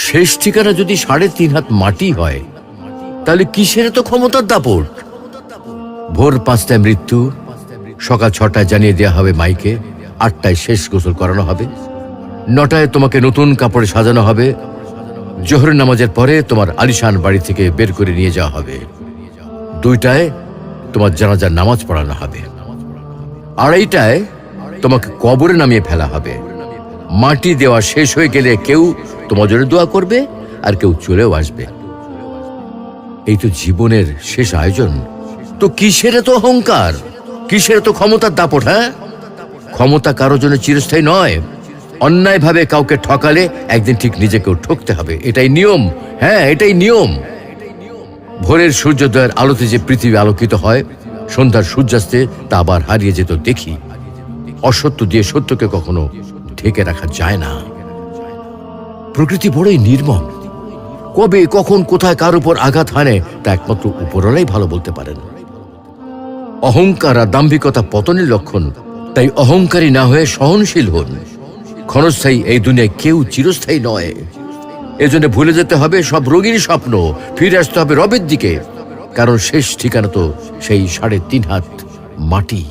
শেষ ঠিকানা যদি 3.5 হাত মাটি হয়, তাহলে কিসের তো ক্ষমতার দাপট? ভোর 5টায় মৃত্যু, সকাল 6টায় জানিয়ে দেওয়া হবে মাইকে, 8টায় শেষ গোসল করানো হবে, 9টায় তোমাকে নতুন কাপড়ে সাজানো হবে, জোহরের নামাজের পরে তোমার আলিশান বাড়ি থেকে বের করে নিয়ে যাওয়া হবে, 2টায় তোমার জানাজার নামাজ পড়ানো হবে, 2:30টায় তোমাকে কবরে নামিয়ে ফেলা হবে। মাটি দেওয়া শেষ হয়ে গেলে কেউ তোমার জন্য দোয়া করবে, আর কেউ চলেও আসবে। এই তো জীবনের শেষ আয়োজন। তো কিসের তো অহংকার, কিসের তো ক্ষমতার দাপট? হ্যাঁ, ক্ষমতা কারোর জন্য চিরস্থায়ী নয়। অন্যায়ভাবে কাউকে ঠকালে একদিন ঠিক নিজেকেও ঠকতে হবে, এটাই নিয়ম। হ্যাঁ, এটাই নিয়ম। ভোরের সূর্যোদয়ের আলোতে যে পৃথিবী আলোকিত হয়, সন্ধ্যার সূর্যাস্তে তা আবার হারিয়ে যেত দেখি। অসত্য দিয়ে সত্যকে কখনো ঢেকে রাখা যায় না। প্রকৃতি বড়ই নির্মম। কবে, কখন, কোথায় কার উপর আঘাত হানে তা একমাত্র উপরওয়ালাই ভালো বলতে পারেন। অহংকার আর দাম্ভিকতা পতনের লক্ষণ, তাই অহংকারী না হয়ে সহনশীল হন। ক্ষণস্থায়ী এই দুনিয়ায় কেউ চিরস্থায়ী নয়। এজন্য ভুলে যেতে হবে সব রঙিন স্বপ্ন, ফিরে আসতে হবে রবের দিকে, কারণ শেষ ঠিকানা তো সেই 3.5 হাত মাটি।